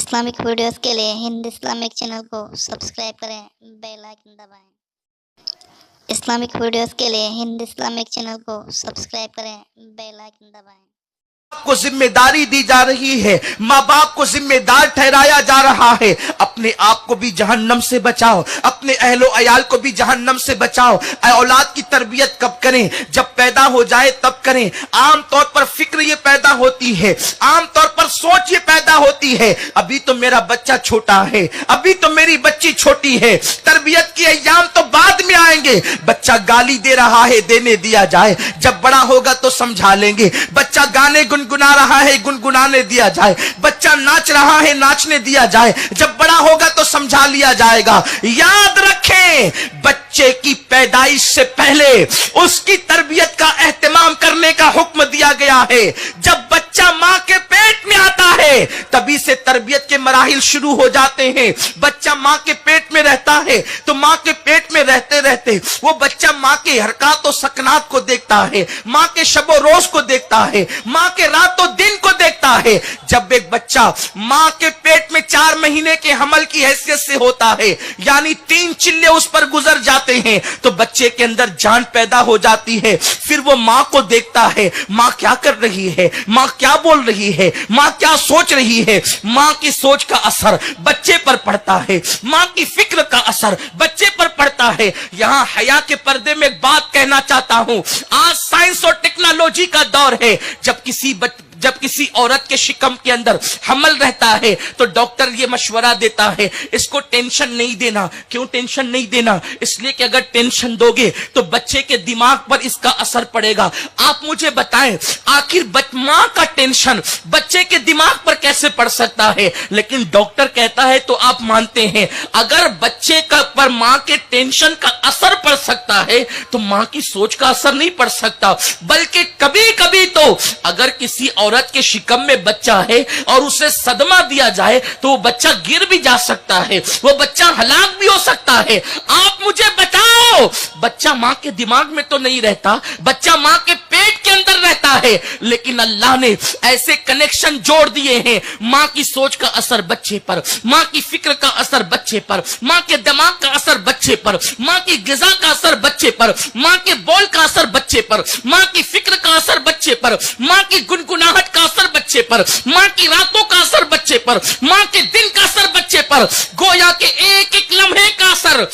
Islamic videos کے لیے ہند Islamic channel کو سبسکرائب کریں، بیل آئکن دبائیں۔ اسلامک ویڈیوز کے لیے ہند اسلامک چینل کو سبسکرائب کریں، بیل آئکن دبائیں۔ کو ذمہ داری دی جا رہی ہے، ماں باپ کو ذمہ دار ٹھہرایا جا رہا ہے۔ اپنے آپ کو بھی جہنم سے بچاؤ، اپنے اہل و عیال کو بھی جہنم سے بچاؤ۔ اولاد کی تربیت کب کریں؟ جب پیدا ہو جائے تب کریں۔ عام طور پر فکر یہ پیدا ہوتی ہے، عام طور پر سوچ یہ پیدا ہوتی ہے، ابھی تو میرا بچہ چھوٹا ہے، ابھی تو میری بچی چھوٹی ہے، تربیت کے ایام تو بعد میں آئیں گے۔ بچہ گالی دے رہا ہے، دینے دیا جائے، جب بڑا ہوگا تو سمجھا لیں گے۔ بچہ گانے گنگنا رہا ہے، گنگنانے دیا جائے۔ بچہ ناچ رہا ہے، ناچنے دیا جائے، جب بڑا ہوگا تو سمجھا لیا جائے گا۔ یاد رکھیں، بچے کی پیدائش سے پہلے اس کی تربیت کا اہتمام کرنے کا حکم دیا گیا ہے۔ جب بچہ ماں کے پیٹ میں آتا ہے تبھی سے تربیت کے مراحل شروع ہو جاتے ہیں۔ بچہ ماں کے پیٹ میں رہتا ہے تو ماں کے پیٹ میں رہتے رہتے وہ بچہ ماں کے حرکات و سکنات کو دیکھتا ہے، ماں کے شب و روز کو دیکھتا ہے، ماں کے رات و دن کو دیکھتا ہے۔ جب ایک بچہ ماں کے پیٹ میں 4 مہینے کے حمل کی حیثیت سے ہوتا ہے، یعنی 3 چلے اس پر گزر جاتے ہیں، تو بچے کے اندر جان پیدا ہو جاتی ہے۔ پھر وہ ماں کو دیکھتا ہے، ماں کیا کر رہی ہے، ماں کیا بول رہی ہے، ماں کیا سوچ رہی ہے۔ ماں کی سوچ کا اثر بچے پر پڑتا ہے، ماں کی فکر کا اثر بچے پر پڑتا ہے۔ یہاں حیا کے پردے میں ایک بات کہنا چاہتا ہوں۔ آج سائنس اور ٹیکنالوجی کا دور ہے۔ جب کسی عورت کے شکم کے اندر حمل رہتا ہے تو ڈاکٹر یہ مشورہ دیتا ہے اس کو ٹینشن نہیں دینا۔ کیوں ٹینشن نہیں دینا؟ اس لیے کہ اگر ٹینشن دو گے تو بچے کے دماغ پر اس کا اثر پڑے گا۔ آپ مجھے بتائیں آخر ماں کا ٹینشن بچے کے دماغ پر کیسے پڑ سکتا ہے؟ لیکن ڈاکٹر کہتا ہے تو آپ مانتے ہیں اگر بچے پر ماں کے ٹینشن کا اثر پڑ سکتا ہے تو ماں کی سوچ کا اثر نہیں پڑ سکتا۔ بلکہ کبھی کبھی تو اگر کسی عورت کے شکم میں بچہ ہے اور اسے صدمہ دیا جائے تو وہ بچہ گر بھی جا سکتا ہے، وہ بچہ ہلاک بھی ہو سکتا ہے۔ آپ مجھے بتاؤ، بچہ ماں کے دماغ میں تو نہیں رہتا، بچہ ماں کے پیٹ کے اندر رہتا ہے، لیکن اللہ نے ایسے کنیکشن جوڑ دیے ہیں۔ ماں کی سوچ کا اثر بچے پر، ماں کی فکر کا اثر بچے پر، ماں کے دماغ کا اثر بچے پر، ماں کی غذا کا اثر بچے پر، ماں کے بول کا اثر بچے پر، ماں کی فکر کا اثر بچے پر، ماں کی گنگناہٹ کا اثر بچے پر، ماں کی راتوں کا اثر بچے پر، ماں کے دن کا اثر بچے پر، گویا کہ ایک ایک لمحے کا اثر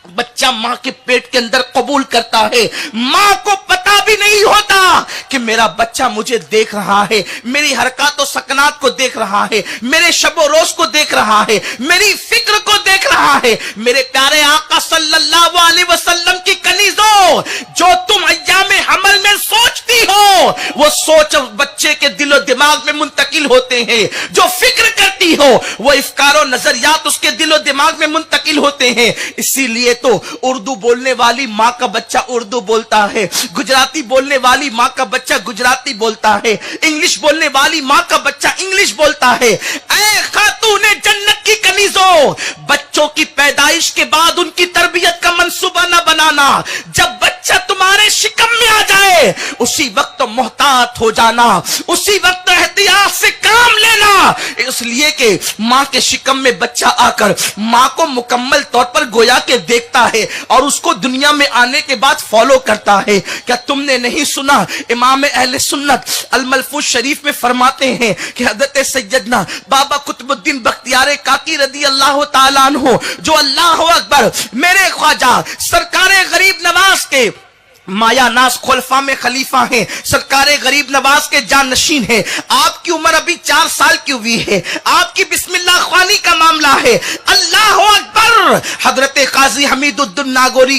بچہ ماں کے پیٹ کے اندر قبول کرتا ہے۔ ماں کو پتا بھی نہیں ہوتا کہ میرا بچہ مجھے دیکھ رہا ہے، میری حرکات و سکنات کو دیکھ رہا ہے، میرے شب و روز کو دیکھ رہا ہے، میری فکر کو دیکھ رہا ہے۔ میرے پیارے آقا صلی اللہ علیہ وسلم کی کنیزوں، جو تم ایام حمل میں سوچتی ہو وہ سوچ بچے کے دل و دماغ میں منتقل ہوتے ہیں، جو فکر کرتی ہو وہ افکار و نظریات اس کے دل و دماغ میں منتقل ہوتے ہیں۔ اسی لیے تو اردو بولنے والی ماں کا بچہ اردو بولتا ہے، گجراتی بولنے والی ماں کا بچہ گجراتی بولتا ہے، انگلش بولنے والی ماں کا بچہ انگلش بولتا ہے۔ اے خاتون جنت کی کنیزوں، بچوں کی پیدائش کے بعد ان کی تربیت کا منصوبہ نہ بنانا۔ جب بچہ تمہارے شکم میں آ جائے اسی وقت محتاط ہو جانا، اسی وقت احتیاط سے کام لینا، اس لیے کہ ماں کے شکم میں بچہ آ کر ماں کو مکمل طور پر گویا کہ دیکھتا ہے اور اس کو دنیا میں آنے کے بعد فالو کرتا ہے۔ کیا تم نے نہیں سنا امام اہل سنت الملفوظ شریف میں فرماتے ہیں کہ حضرت سیدنا بابا قطب الدین بختیار کاکی رضی اللہ تعالیٰ عنہ جو اللہ اکبر میرے خواجہ سرکار غریب نواز کے مایا ناز خلفاء میں خلیفہ ہیں، سرکار غریب نواز کے جانشین ہیں، آپ کی عمر ابھی 4 سال کی ہوئی ہے، آپ کی بسم اللہ خوانی کا معاملہ ہے، اللہ اکبر، حضرت قاضی حمید الدین ناگوری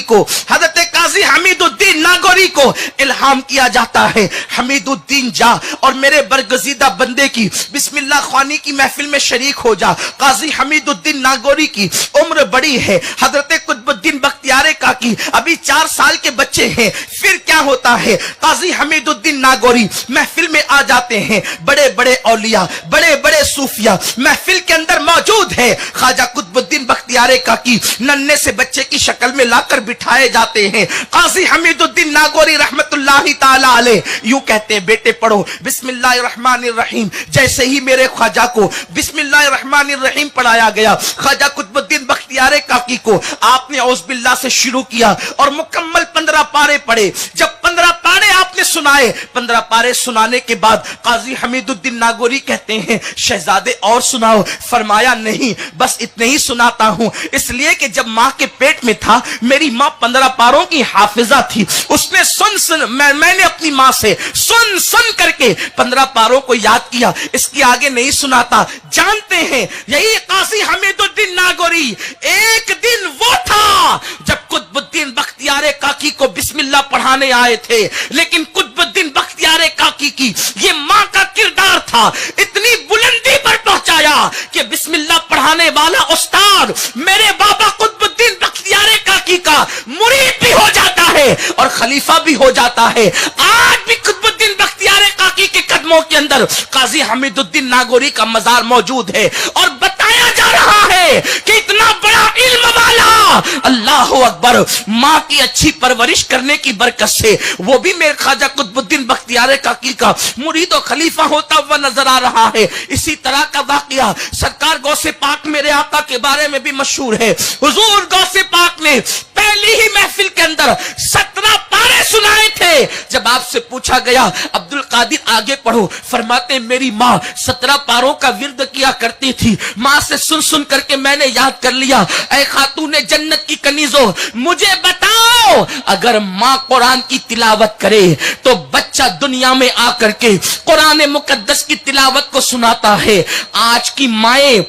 کو الہام کیا جاتا ہے، حمید الدین جا اور میرے برگزیدہ بندے کی بسم اللہ خوانی کی محفل میں شریک ہو جا۔ قاضی حمید الدین ناگوری کی عمر بڑی ہے، حضرت قطب कुतुबुद्दीन बख्तियार काकी अभी 4 साल के बच्चे हैं। फिर क्या होता है, काजी हमीदुद्दीन नागौरी महफिल में आ जाते हैं। बड़े बड़े औलिया, बड़े बड़े सूफिया महफिल के अंदर मौजूद है। ख्वाजा कुतुबुद्दीन बख्तियार काकी नन्हे से बच्चे की शक्ल में लाकर बिठाए जाते हैं। काजी हमीदुद्दीन नागौरी रहमतुल्लाहि ताला अलैह यूं कहते हैं, बेटे पढ़ो बिस्मिल्लाहिर्रहमानिर्रहीम। जैसे ही मेरे ख्वाजा को बिस्मिल्लाहिर्रहमानिर्रहीम पढ़ाया गया, ख्वाजा कुतुबुद्दीन बख्तियार काकी को आपने औज़ से शुरू किया और मुकम्मल 15 पारे पढ़े। जब 15 पारे आपने सुनाए, 15 पारे सुनाने के बाद काजी हमीदुद्दीन नागौरी कहते हैं, शहजादे और सुनाओ। फरमाया नहीं, बस इतने ही सुनाता हूं, इसलिए कि जब मां के पेट में था मेरी मां 15 पारों की हाफिजा थी। उसने मैंने अपनी मां से सुन करके 15 पारों को याद किया। इसके आगे नहीं सुनाता। जानते हैं यही काजी हमीदुद्दीन नागौरी, एक दिन वो था जब कुतुबुद्दीन बख्तियार काकी को बिस्मिल्लाह पढ़ाने आए थे, लेकिन कुतुबुद्दीन बख्तियार काकी की ये मां का किरदार था, इतनी बुलंदी पर पहुंचाया कि बिस्मिल्लाह पढ़ाने वाला उस्ताद मेरे बाबा कुतुबुद्दीन बख्तियार काकी का मुरीद भी हो जाता है और खलीफा भी हो जाता है। आज भी कुतुबुद्दीन बख्तियार काकी के कदमों के अंदर काजी हमीदुद्दीन नागौरी का मजार मौजूद है और बताया जा रहा है कि इतना बड़ा इल्म वाला, अल्लाह अकबर, मां की अच्छी परवरिश करने की बरकत से वो भी मेरे ख्वाजा कुतुबुद्दीन बख्तियार काकी का मुरीद और खलीफा होता हुआ नजर आ रहा है। इसी तरह का वाकया सरकार गौसे पाक मेरे आका के बारे में भी मशहूर है। हुजूर गौसे पाक ने पहली ही महफिल के अंदर 17 पारे सुनाए थे। जब आपसे पूछा गया अब्दुल कादिर आगे पढ़ो, फरमाते मेरी माँ 17 पारों का विर्द किया करती थी, माँ से सुन करके मैंने याद कर लिया। ऐ खातूने जन्नत की कनीजो, मुझे बताओ, अगर माँ कुरान की तिलावत करे तो बच्चा दुनिया में आकर के कुरान मुकद्दस की तिलावत को सुनाता है। आज की माएं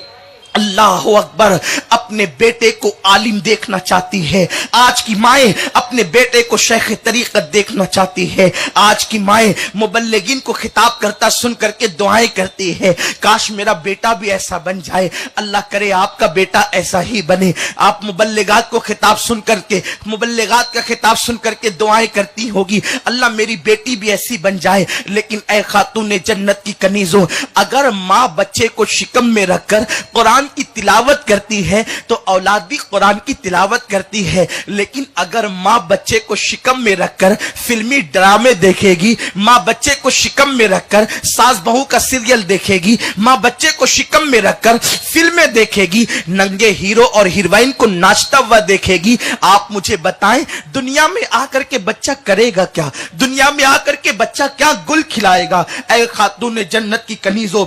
अल्लाह अकबर अपने बेटे को आलिम देखना चाहती है। आज की माएं अपने बेटे को शेख तरीकत देखना चाहती है। आज की माएं मुबल्लिगीन को खिताब करता सुन करके दुआएं करती है, काश मेरा बेटा भी ऐसा बन जाए। अल्लाह करे आपका बेटा ऐसा ही बने। आप मुबल्लिगात को खिताब सुन करके, मुबल्लिगात का खिताब सुन करके दुआएं करती होगी, अल्लाह मेरी बेटी भी ऐसी बन जाए। लेकिन ऐ खातूने जन्नत की कनीजों, अगर माँ बच्चे को शिकम में रखकर कुरान की तिलावत करती है तो औलाद भी कुरान की तिलावत करती है। लेकिन अगर माँ बच्चे को शिकम में रखकर फिल्मी ड्रामे देखेगी, माँ बच्चे को शिकम में रखकर सास बहू का सीरियल देखेगी, माँ बच्चे को शिकम में रखकर फिल्में देखेगी, नंगे हीरो और हीरोइन को नाचता हुआ देखेगी, आप मुझे बताएं दुनिया में आकर के बच्चा करेगा क्या? दुनिया में आकर के बच्चा क्या गुल खिलाएगा? ऐ खातून जन्नत की कनीजों,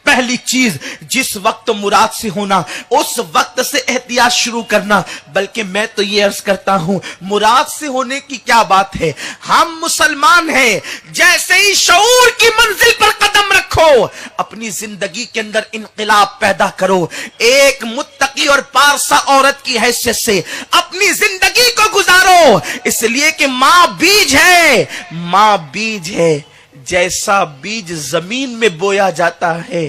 पहली चीज जिस वक्त मुराद से होना उस वक्त से एहतियात शुरू करना। बल्कि मैं तो ये अर्ज करता हूं, मुराद से होने की क्या बात है, हम मुसलमान हैं। जैसे ही शऊर की मंजिल पर कदम रखो, अपनी जिंदगी के अंदर इनकलाब पैदा करो। एक मुत्तकी और पारसा औरत की हैसियत से अपनी जिंदगी को गुजारो, इसलिए कि मां बीज है। मां बीज है, जैसा बीज जमीन में बोया जाता है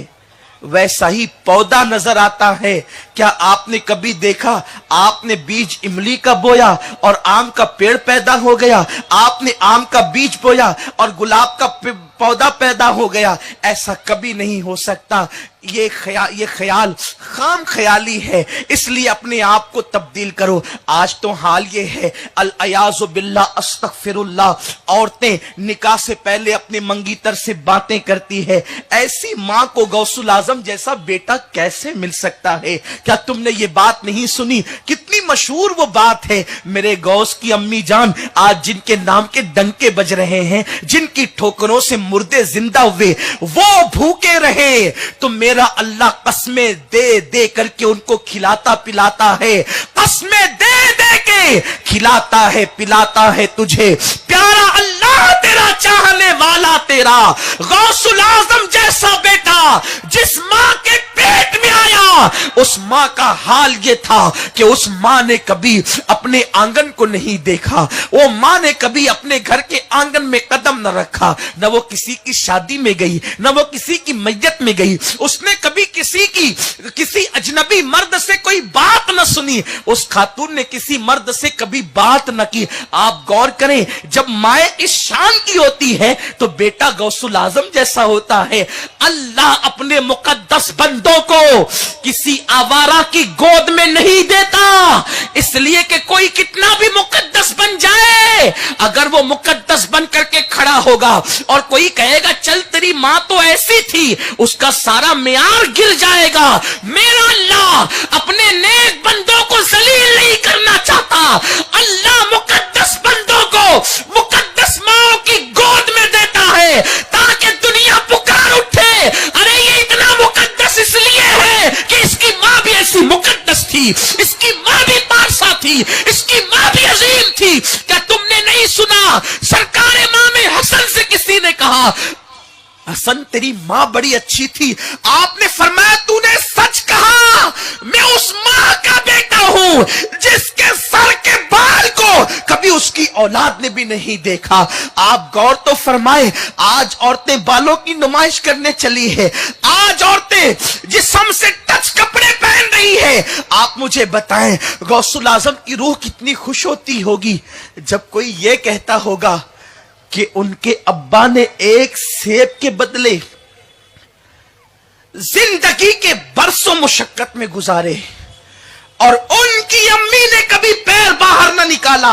वैसा ही पौधा नजर आता है। क्या आपने कभी देखा, आपने बीज इमली का बोया और आम का पेड़ पैदा हो गया, आपने आम का बीज बोया और गुलाब का पौधा पैदा हो गया? ऐसा कभी नहीं हो सकता। ये ख्याल खाम ख्याली है, इसलिए अपने आप को तब्दील करो। आज तो हाल ये है, अल-अयाज़ु बिल्लाह, अस्तगफिरुल्लाह, औरतें निकाह से पहले अपने मंगीतर से बातें करती है। ऐसी मां को गौसुल आजम जैसा बेटा कैसे मिल सकता है? क्या तुमने ये बात नहीं सुनी? कितनी मशहूर वो बात है, मेरे गौस की अम्मी जान आज जिनके नाम के डंके बज रहे हैं, जिनकी ठोकरों से मुर्दे जिंदा हुए, वो भूखे रहे तो मेरा अल्लाह कस्में दे दे करके उनको खिलाता पिलाता है। कस्में दे दे के खिलाता है पिलाता है तुझे। प्यारा अल्लाह तेरा, चाहने वाला तेरा, गौसुल आजम जैसा बेटा जिस मां के पेट में आया उस माँ का हाल ये था कि उस माँ ने कभी अपने आंगन को नहीं देखा, वो माँ ने कभी अपने घर के आंगन में कदम न रखा, न वो किसी की शादी में गई, न वो किसी की मैयत में गई, उसने कभी किसी अजनबी मर्द से कोई बात न सुनी, उस खातून ने किसी मर्द से कभी बात न की। आप गौर करें, जब माए इस शान की होती है तो बेटा गौसुल आजम जैसा होता है। अल्लाह अपने मुकद्दस बंदों को किसी आवारा की गोद में नहीं देता, इसलिए कि कोई कितना भी मुकद्दस बन जाए, अगर वो मुकद्दस बन करके खड़ा होगा और कोई कहेगा चल तेरी मां तो ऐसी थी, उसका सारा मियार गिर जाएगा। मेरा अल्लाह अपने नेक बंदों को जलील नहीं करना चाहता। अल्लाह मुकद्दस बंदों को मुकद्दस माओ की गोद में देता है ताकि दुनिया पुकार उठे, अरे ये इतना मुकद्दस इसलिए है कि इसकी मां भी ऐसी मुकद्दस थी, इसकी मां भी पारसा थी, इसकी मां भी अजीम थी। क्या तुमने नहीं सुना सरकार इमाम हसन से किसी ने कहा हसन तेरी मां बड़ी अच्छी थी, आपने फरमाया तूने सच कहा, मैं उस मां का बेटा हूं जिसके सर के बाल को कभी उसकी औलाद ने भी नहीं देखा। आप गौर तो फरमाए, आज औरतें बालों की नुमाइश करने चली है, आज औरतें जिस्म से टच कपड़े पहन रही है। आप मुझे बताएं गौसुल आजम की रूह कितनी खुश होती होगी जब कोई ये कहता होगा कि उनके अब्बा ने एक सेब के बदले जिंदगी के बरसों मुशक्कत में गुजारे और उनकी अम्मी ने कभी पैर बाहर न निकाला।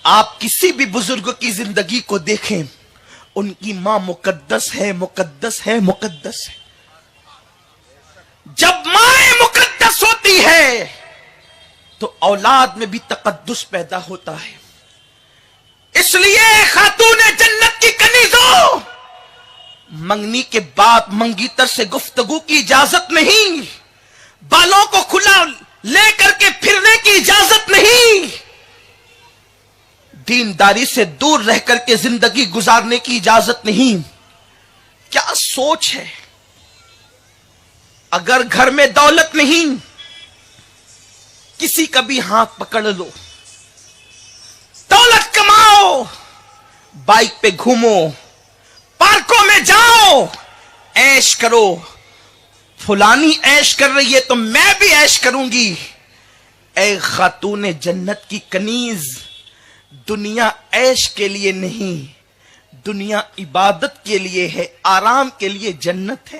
आप किसी भी बुजुर्ग की जिंदगी को देखें, उनकी मां मुकद्दस है, मुकद्दस है, मुकद्दस है। जब मां मुकद्दस होती है तो औलाद में भी तकद्दुस पैदा होता है। इसलिए खातून जन्नत की कनीजों, मंगनी के बाद मंगीतर से गुफ्तगू की इजाजत नहीं, बालों को खुला लेकर के फिरने की इजाजत नहीं, दीनदारी से दूर रह करके जिंदगी गुजारने की इजाजत नहीं। क्या सोच है, अगर घर में दौलत नहीं, किसी का भी हाथ पकड़ लो, दौलत कमाओ, बाइक पे घूमो, पार्कों में जाओ, ऐश करो, फुलानी ऐश कर रही है तो मैं भी ऐश करूंगी। ऐ खातून जन्नत की कनीज, दुनिया ऐश के लिए नहीं, दुनिया इबादत के लिए है, आराम के लिए जन्नत है।